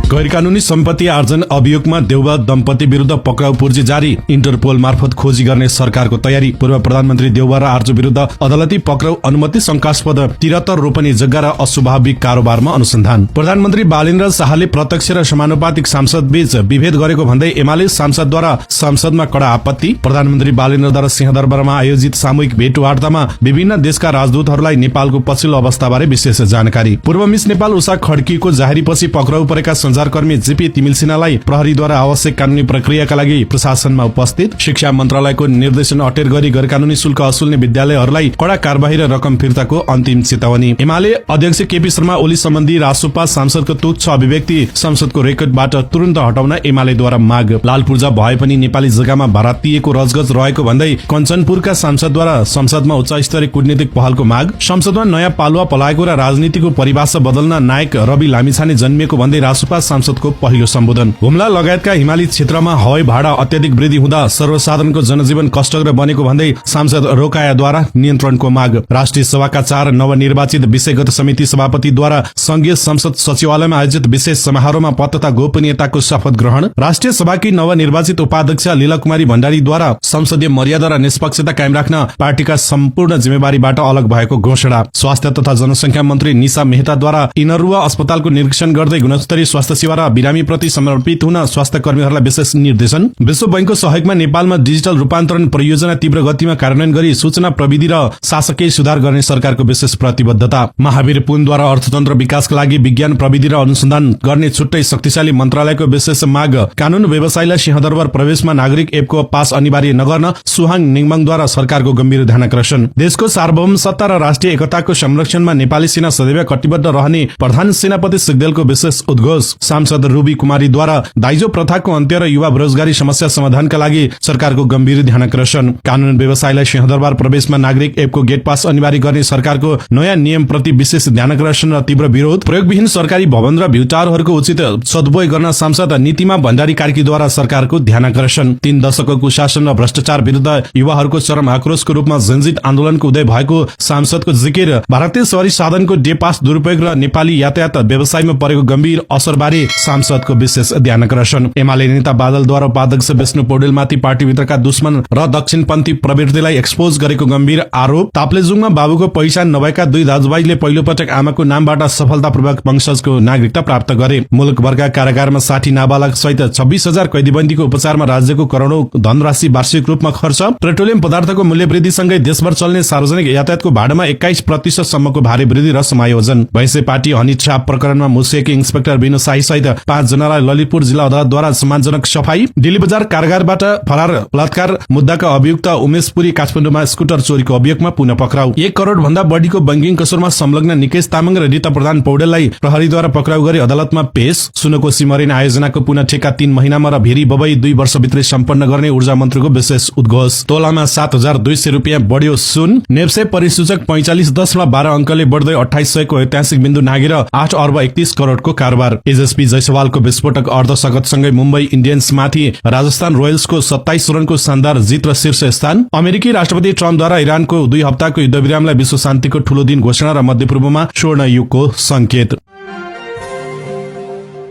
गैरकानूनी सम्पत्ति आर्जन अभियोगमा देउबा दम्पति विरुद्ध पक्राउ पूर्जी जारी। इन्टरपोल मार्फत खोजी गर्ने सरकारको तयारी। पूर्व प्रधानमन्त्री देउबा र आर्जु विरुद्ध अदालती पक्राउ अनुमति शंकास्पद 73 रोपनी जग्गा र अस्वाभाविक कारोबारमा अनुसन्धान। प्रधानमन्त्री बालेन्द्र शाहले प्रत्यक्ष र समानुपातिक सांसद बीच विभेद गरेको भन्दै एमाले सांसदद्वारा संसदमा कडा आपत्ति। प्रधानमन्त्री बालेन्द्रद्वारा सिंहदरबारमा आयोजित सामूहिक भेटवार्तामा विभिन्न देशका राजदूतहरूलाई नेपालको पछिल्लो अवस्थाबारे विशेष जानकारी। पूर्व मिस नेपाल उषा खड्कीको जाहेरीपछि पक्राउ परेका संचारकर्मी जीपी तिमिल सिन्हालाई प्रहरीद्वारा आवश्यक कानूनी प्रक्रियाका लागि प्रशासनमा उपस्थित। शिक्षा मन्त्रालयको निर्देशन अटेर गरी गैरकानूनी शुल्क असुल्ने विद्यालयहरूलाई कडा कार्यवाही र रकम फिर्ताको अन्तिम चेतावनी। एमाले अध्यक्ष केपी शर्मा ओली सम्बन्धी रासोपा सांसदको तुच्छ अभिव्यक्ति संसदको रेकर्डबाट तुरन्त हटाउन एमालेद्वारा माग। लाल पूर्जा भए पनि नेपाली जग्गामा भारतीयको रजगज रहेको भन्दै कञ्चनपुरका सांसदद्वारा संसदमा उच्च स्तरीय कूटनीतिक पहलको माग। संसदमा नयाँ पालुवा पलाएको र राजनीतिको परिभाषा बदल्न नायक रवि लामिछाने जन्मिएको भन्दै रासोपा सांसदको पहिलो सम्बोधन। हुम्ला लगायतका हिमाली क्षेत्रमा हवाई भाडा अत्याधिक वृद्धि हुँदा सर्वसाधारणको जनजीवन कष्टकर बनेको भन्दै सांसद रोकायाद्वारा नियन्त्रणको माग। राष्ट्रिय सभाका 4 नवनिर्वाचित विषयगत समिति सभापतिद्वारा संघीय संसद सचिवालयमा आयोजित विशेष समारोहमा पद तथा गोपनीयताको शपथ ग्रहण। राष्ट्रिय सभाकी नवनिर्वाचित उपाध्यक्ष लीला कुमारी भण्डारीद्वारा संसदीय मर्यादा र निष्पक्षता कायम राख्न पार्टीका सम्पूर्ण जिम्मेवारीबाट अलग भएको घोषणा। स्वास्थ्य तथा जनसंख्या मन्त्री निशा मेहताद्वारा इनरुवा अस्पतालको निरीक्षण गर्दै गुणस्तरीय स्वास्थ्य सेवा र बिरामी प्रति समर्पित हुन स्वास्थ्य कर्मीहरूलाई विशेष निर्देशन। विश्व बैंकको सहयोगमा नेपालमा डिजिटल रूपान्तरण परियोजना तीव्र गतिमा कार्यान्वयन गरी सूचना प्रविधि र शासकीय सुधार गर्ने सरकारको विशेष प्रतिबद्धता। महावीर पुनद्वारा अर्थतन्त्र विकासका लागि विज्ञान प्रविधि र अनुसन्धान गर्ने छुट्टै शक्तिशाली मन्त्रालयको विशेष माग। कानून व्यवसायीलाई सिंहदरबार प्रवेशमा नागरिक एपको पास अनिवार्य नगर्न सुहाङ निङमाङद्वारा सरकारको गम्भीर ध्यानाकर्षण। देशको सार्वभौमसत्ता र राष्ट्रिय एकताको संरक्षणमा नेपाली सेना सदैव कटिबद्ध रहने प्रधान सेनापति सिग्देलको विशेष उद्घोष। सांसद रूबी कुमारीद्वारा दाइजो प्रथाको अन्त्य र युवा बेरोजगारी समस्या समाधानका लागि सरकारको गम्भीर ध्यानाकर्षण। कानून व्यवसायीलाई सिंहदरबार प्रवेशमा नागरिक एपको गेट पास अनिवार्य गर्ने सरकारको नयाँ नियम प्रति विशेष ध्यानाकर्षण र तीव्र विरोध। प्रयोगविहीन सरकारी भवन र भ्यूटारहरूको उचित सदुपयोग गर्न सांसद नीतिमा भण्डारी कार्कीद्वारा सरकारको ध्यानाकर्षण। 3 दशकको कुशासन र भ्रष्टाचार विरुद्ध युवाहरूको चरम आक्रोशको रूपमा जनजित आन्दोलनको उदय भएको सांसदको जिकिर। भारतीय सवारी साधनको डे पास दुरुपयोग र नेपाली यातायात व्यवसायमा परेको गम्भीर असरबारे सांसदको विशेष ध्यानाकर्षण। एमाले नेता बादलद्वारा उपाध्यक्ष विष्णु पौडेलमाथि पार्टीभित्रका दुश्मन र दक्षिणपन्थी प्रवृत्तिलाई एक्सपोज गरेको गम्भीर आरोप। ताप्लेजुङमा बाबुको पहिचान नभएका 2 दाजुभाइले पहिलो पटक आमाको नामबाट सफलतापूर्वक वंशजको नागरिकता प्राप्त गरे। मुलुकभरका कारागारमा 60 नाबालक सहित 26,000 कैदीबन्दीको उपचारमा राज्यको करोडौं धनराशि वार्षिक रूपमा खर्च। पेट्रोलियम पदार्थको मूल्य वृद्धिसँगै देशभर चल्ने सार्वजनिक यातायातको भाडामा 21% सम्मको भारी वृद्धि र समायोजन। भैंसे पार्टी हनी ट्र्याप प्रकरणमा मुसिएकी इन्सपेक्टर विनु शाही सहित 5 जनालाई ललितपुर जिल्ला अदालतद्वारा सम्मानजनक सफाई। दिल्ली बजार कारागारबाट फरार बलात्कार मुद्दाका अभियुक्त उमेश पुरी काठमाडौँमा स्कुटर चोरीको अभियोगमा पुनः पक्राउ। 1 करोड भन्दा बढीको बैंकिङ कसुरमा संलग्न निकेश तामाङ र रीता प्रधान पौडेललाई प्रहरीद्वारा पक्राउ गरी अदालतमा पेश। सुनको सिमरिन आयोजनाको पुनः ठेक्का 3 महिनामा र भेरी बबई 2 वर्षभित्रै सम्पन्न गर्ने ऊर्जा मन्त्रीको विशेष उद्घोष। तोलामा 7,200 रुपियाँ बढ्यो सुन। नेप्से परिसूचक 45.12 अंकले बढ्दै 2800 को ऐतिहासिक बिन्दु नागेर 8 अर्ब 31 करोडको कारोबार। एसएसपी जयसवालको विस्फोटक अर्धशतकसँगै मुम्बई इन्डियन्समाथि राजस्थान रोयल्सको 27 रनको शानदार जित र शीर्ष स्थान। अमेरिकी राष्ट्रपति ट्रम्पद्वारा इरानको 2 हप्ताको युद्धविरामलाई विश्व शान्तिको ठूलो दिन घोषणा र मध्यपूर्वमा स्वर्ण युगको संकेत।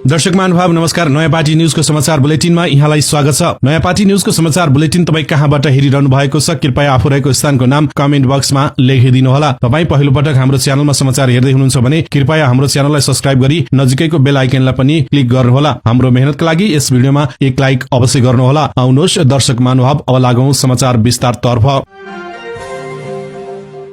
दर्शक महानुभाव नमस्कार। नयाँ पार्टी न्यूजको समाचार बुलेटिनमा यहाँलाई स्वागत छ। नयाँ पार्टी न्यूजको समाचार बुलेटिन तपाई कहाँबाट हेरिरहनु भएको छ कृपया आफू रहेको स्थानको नाम कमेन्ट बक्समा लेखिदिनुहोला। तपाई पहिलो पटक हाम्रो च्यानलमा समाचार हेर्दै हुनुहुन्छ भने कृपया हाम्रो च्यानललाई सब्स्क्राइब गरी नजिकैको बेल आइकनलाई पनि क्लिक गर्नुहोला। हाम्रो मेहनतका लागि यस भिडियोमा एक लाइक अवश्य गर्नुहोला। आउनुहोस् दर्शक महानुभाव अब लागौं समाचार विस्तारतर्फ।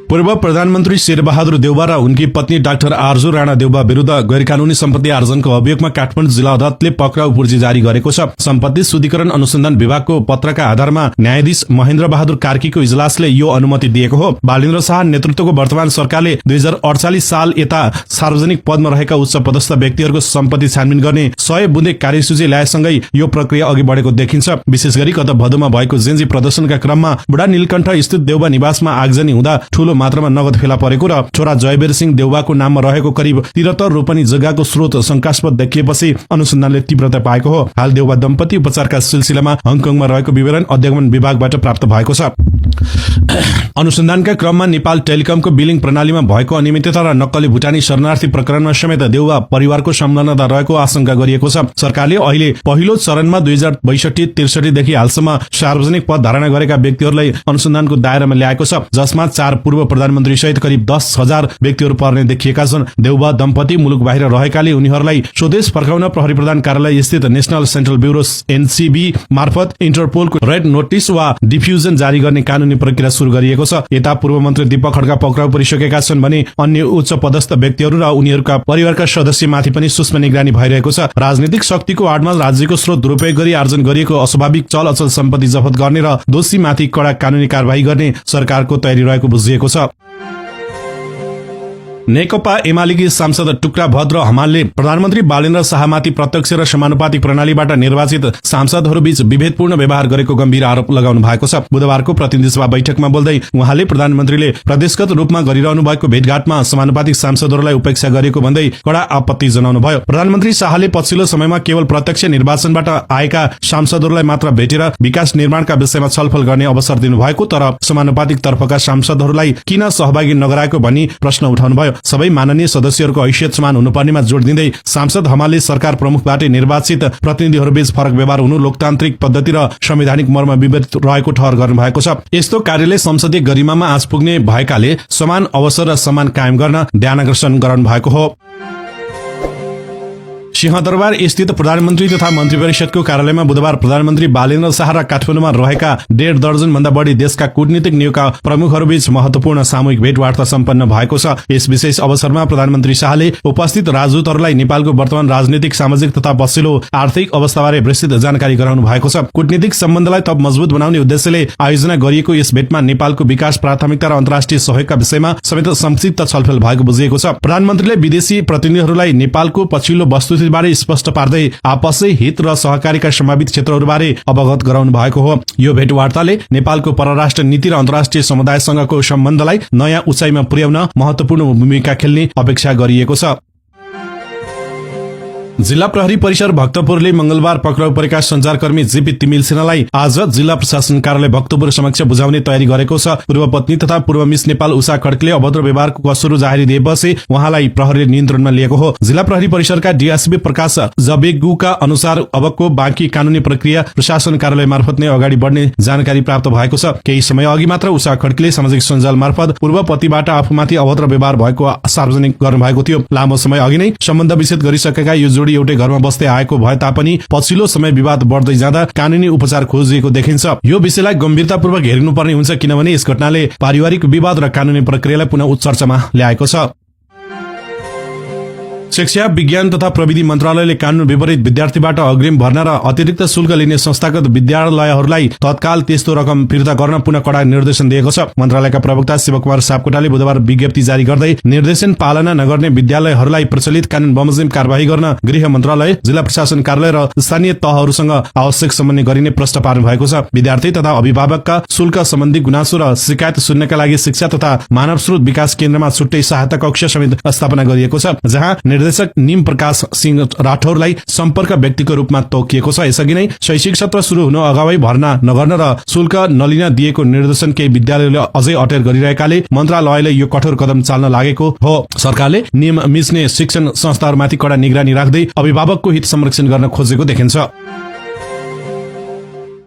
पूर्व प्रधानमन्त्री शेरबहादुर देउबा र उनकी पत्नी डाक्टर आर्जु राणा देउबा विरुद्ध गैरकानूनी सम्पत्ति आर्जनको अभियोगमा काठमाडौँ जिल्ला अदालतले पक्राउ पूर्जी जारी गरेको छ। सम्पत्ति शुद्धिकरण अनुसन्धान विभागको पत्रका आधारमा न्यायाधीश महेन्द्र बहादुर कार्कीको इजलासले यो अनुमति दिएको हो। बालेन्द्र शाह नेतृत्वको वर्तमान सरकारले 2048 साल यता सार्वजनिक पदमा रहेका उच्च पदस्थ व्यक्तिहरूको सम्पत्ति छानबिन गर्ने 100 बुँदे कार्यसूची ल्याएसँगै यो प्रक्रिया अघि बढेको देखिन्छ। विशेष गरी गत भदौमा भएको जेन्जी प्रदर्शनका क्रममा बुढा नीलकण्ठ स्थित देउबा निवासमा आगजनी हुँदा ठूलो ठूलो मात्रामा नगद फेला परेको र छोरा जयवीर सिंह देउवाको नाममा रहेको करिब 73 रोपनी जग्गाको स्रोत शंकास्पद देखिएपछि अनुसन्धानले तीव्रता पाएको हो। हाल देउवा दम्पति उपचारका सिलसिलामा हङकङमा रहेको विवरण अध्यागमन विभागबाट प्राप्त भएको छ। अनुसन्धानका क्रममा नेपाल टेलिकमको बिलिङ प्रणालीमा भएको अनियमितता र नक्कली भुटानी शरणार्थी प्रकरणमा समेत देउवा परिवारको संलग्नता रहेको आशंका गरिएको छ। सरकारले अहिले पहिलो चरणमा 2062-63 देखि हालसम्म सार्वजनिक पद धारणा गरेका व्यक्तिहरूलाई अनुसन्धानको दायरामा ल्याएको छ, जसमा 4 पूर्व प्रधानमन्त्री सहित करिब 10,000 व्यक्तिहरू पर्ने देखिएका छन्। देउवा दम्पति मुलुक बाहिर रहेकाले उनीहरूलाई स्वदेश फर्काउन प्रहरी प्रधान कार्यालय स्थित नेशनल सेन्ट्रल ब्युरो एनसीबी मार्फत इन्टरपोलको रेड नोटिस वा डिफ्युजन जारी गर्ने कानूनी प्रक्रिया शुरू गरिएको छ। यता पूर्व मन्त्री दीपक खड्का पक्राउ परिसकेका छन् भने अन्य उच्च पदस्थ व्यक्तिहरू र उनीहरूका परिवारका सदस्यमाथि पनि सूक्ष्म निगरानी भइरहेको छ। राजनीतिक शक्तिको आडमा राज्यको स्रोत दुरुपयोग गरी आर्जन गरिएको अस्वाभाविक चल अचल सम्पत्ति जफत गर्ने र दोषीमाथि कड़ा कानूनी कारबाही गर्ने सरकारको तयारी रहेको बुझिएको छ। नेकपा एमालेकी सांसद टुक्रा भद्र हमालले प्रधानमन्त्री बालेन्द्र शाहमाथि प्रत्यक्ष र समानुपातिक प्रणालीबाट निर्वाचित सांसदहरूबीच विभेदपूर्ण व्यवहार गरेको गम्भीर आरोप लगाउनु भएको छ। बुधबारको प्रतिनिधि सभा बैठकमा बोल्दै उहाँले प्रधानमन्त्रीले प्रदेशगत रूपमा गरिरहनु भएको भेटघाटमा समानुपातिक सांसदहरूलाई उपेक्षा गरेको भन्दै कड़ा आपत्ति जनाउनुभयो। प्रधानमन्त्री शाहले पछिल्लो समयमा केवल प्रत्यक्ष निर्वाचनबाट आएका सांसदहरूलाई मात्र भेटेर विकास निर्माणका विषयमा छलफल गर्ने अवसर दिनुभएको, तर समानुपातिक तर्फका सांसदहरूलाई किन सहभागी नगराएको भनी प्रश्न उठाउनुभयो। सबै माननीय सदस्यहरूको हैसियत समान हुनुपर्नेमा जोड़ दिँदै सांसद हमालले सरकार प्रमुखबाटै निर्वाचित प्रतिनिधिहरूबीच फरक व्यवहार हुनु लोकतान्त्रिक पद्धति र संवैधानिक मर्म विपरीत रहेको ठहर गर्नु भएको छ। यस्तो कार्यले संसदीय गरिमामा आँच पुग्ने भएकाले समान अवसर र सम्मान कायम गर्न ध्यानकर्षण गराउनु भएको हो। सिंहदरबार स्थित प्रधानमन्त्री तथा मन्त्री परिषदको कार्यालयमा बुधबार प्रधानमन्त्री बालेन्द्र शाह र काठमाडौँमा रहेका 1.5 दर्जन भन्दा बढी देशका कूटनीतिक नियोगका प्रमुखहरूबीच महत्वपूर्ण सामूहिक भेटवार्ता सम्पन्न भएको छ। यस विशेष अवसरमा प्रधानमन्त्री शाहले उपस्थित राजदूतहरूलाई नेपालको वर्तमान राजनीतिक सामाजिक तथा पछिल्लो आर्थिक अवस्थाबारे विस्तृत जानकारी गराउनु भएको छ। कूटनीतिक सम्बन्धलाई थप मजबुत बनाउने उद्देश्यले आयोजना गरिएको यस भेटमा नेपालको विकास प्राथमिकता र अन्तर्राष्ट्रिय सहयोगका विषयमा समेत संक्षिप्त छलफल भएको बुझिएको छ। प्रधानमन्त्रीले विदेशी प्रतिनिधिहरूलाई नेपालको पछिल्लो वस्तुस्थिति बारे स्पष्ट पार्दै आपसी हित र सहकारीका सम्भावित क्षेत्रहरूबारे अवगत गराउनु भएको हो। यो भेटवार्ताले नेपालको परराष्ट्र नीति र अन्तर्राष्ट्रिय समुदायसँगको सम्बन्धलाई नयाँ उचाइमा पुर्याउन महत्वपूर्ण भूमिका खेल्ने अपेक्षा गरिएको छ। जिल्ला प्रहरी परिसर भक्तपुरले मंगलबार पक्राउ परेका संचारकर्मी जेपी तिमिल सेनालाई आज जिल्ला प्रशासन कार्यालय भक्तपुर समक्ष बुझाउने तयारी गरेको छ। पूर्व पत्नी तथा पूर्व मिस नेपाल उषा खड्कीले अभद्र व्यवहारको कसुरो जाहेरी दिएपछि उहाँलाई प्रहरीले नियन्त्रणमा लिएको हो। जिल्ला प्रहरी परिसरका डीएसपी प्रकाश जबेगुका अनुसार अबको बाँकी कानूनी प्रक्रिया प्रशासन कार्यालय मार्फत नै अगाडि बढ्ने जानकारी प्राप्त भएको छ। केही समय अघि मात्र उषा खड्कीले सामाजिक सञ्जाल मार्फत पूर्व पतिबाट आफूमाथि अभद्र व्यवहार भएको सार्वजनिक गर्नुभएको थियो। लामो समय अघि नै सम्बन्ध विच्छेद गरिसकेका यो जोडी एउटै घरमा बस्दै आएको भए तापनि पछिल्लो समय विवाद बढ्दै जाँदा कानूनी उपचार खोजिएको देखिन्छ। यो विषयलाई गम्भीरतापूर्वक हेर्नुपर्ने हुन्छ, किनभने यस घटनाले पारिवारिक विवाद र कानूनी प्रक्रियालाई पुनः उच्चर्चामा ल्याएको छ। शिक्षा विज्ञान तथा प्रविधि मन्त्रालयले कानून विपरीत विद्यार्थीबाट अग्रिम भर्ना र अतिरिक्त शुल्क लिने संस्थागत विद्यालयहरूलाई तत्काल त्यस्तो रकम फिर्ता गर्न पुनः कड़ा निर्देशन दिएको छ। मन्त्रालयका प्रवक्ता शिवकुमार सापकोटाले बुधबार विज्ञप्ति जारी गर्दै निर्देशन पालना नगर्ने विद्यालयहरूलाई प्रचलित कानून बमोजिम कार्यवाही गर्न गृह मन्त्रालय, जिल्ला प्रशासन कार्यालय र स्थानीय तहहरूसँग आवश्यक समन्वय गरिने प्रश्न पार्नु भएको छ। विद्यार्थी तथा अभिभावकका शुल्क सम्बन्धी गुनासो र शिकायत सुन्नका लागि शिक्षा तथा मानव स्रोत विकास केन्द्रमा छुट्टै सहायता कक्ष समेत स्थापना गरिएको छ, जहाँ निर्देशक निम प्रकाश सिंह राठौरलाई सम्पर्क व्यक्तिको रूपमा तोकिएको छ। यसअघि नै शैक्षिक सत्र शुरू हुनु अगावै भर्ना नगर्न र शुल्क नलिन दिएको निर्देशन केही विद्यालयले अझै अटेर गरिरहेकाले मन्त्रालयले यो कठोर कदम चाल्न लागेको हो। सरकारले नियम मिच्ने शिक्षण संस्थाहरूमाथि कड़ा निगरानी राख्दै अभिभावकको हित संरक्षण गर्न खोजेको देखिन्छ।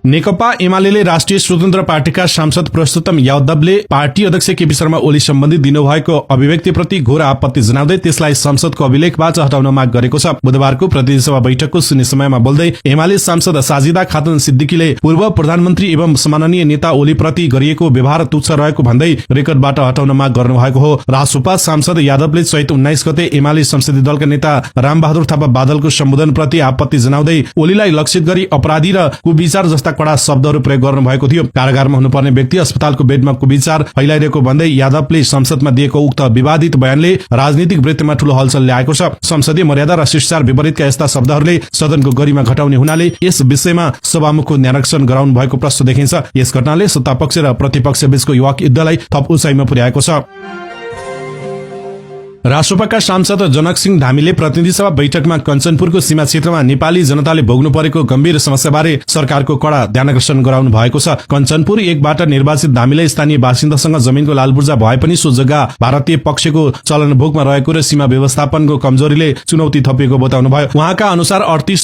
नेकपा एमाले राष्ट्रिय स्वतन्त्र पार्टीका सांसद पुरुषोत्तम यादवले पार्टी अध्यक्ष केपी शर्मा ओली सम्बन्धी दिनुभएको अभिव्यक्तिप्रति घोर आपत्ति जनाउँदै त्यसलाई संसदको अभिलेखबाट हटाउन माग गरेको छ। बुधबारको प्रतिनिधि सभा बैठकको शून्य समयमा बोल्दै एमाले सांसद साजिदा खातुन सिद्दिकीले पूर्व प्रधानमन्त्री एवं सम्माननीय नेता ओलीप्रति गरिएको व्यवहार तुच्छ रहेको भन्दै रेकर्डबाट हटाउन माग गर्नुभएको हो। रासुपा सांसद यादवले चैत 19 गते एमाले संसदीय दलका नेता रामबहादुर थापा बादलको सम्बोधनप्रति आपत्ति जनाउँदै ओलीलाई लक्षित गरी अपराधी र कुविचार जस्ता कडा शब्दहरू प्रयोग गर्नु भएको थियो। कारागारमा हुनुपर्ने व्यक्ति अस्पतालको बेडमा विचार फैलाइरहेको भन्दै यादवले संसदमा दिएको उक्त विवादित बयानले राजनीतिक वृत्तमा ठूलो हलचल ल्याएको छ। संसदीय मर्यादा र शिष्टाचार विपरीतका यस्ता शब्दहरूले सदनको गरिमा घटाउने हुनाले यस विषयमा सभामुखको निरीक्षण गराउनु भएको प्रश्न देखिन्छ। यस घटनाले सत्तापक्ष र प्रतिपक्ष बीचको युवाक युद्धलाई थप उचाइमा पुर्याएको छ। राष्ट्रपाका सांसद जनक सिंह धामीले प्रतिनिधि सभा बैठकमा कञ्चनपुरको सीमा क्षेत्रमा नेपाली जनताले भोग्नु परेको गम्भीर समस्याबारे सरकारको कडा ध्यानकर्षण गराउनु भएको छ। कञ्चनपुर 1 बाट निर्वाचित धामीले स्थानीय बासिन्दासँग जमिनको लालबुर्जा भए पनि सो जग्गा भारतीय पक्षको चलन भोगमा रहेको र सीमा व्यवस्थापनको कमजोरीले चुनौती थपिएको बताउनुभयो। उहाँका अनुसार 38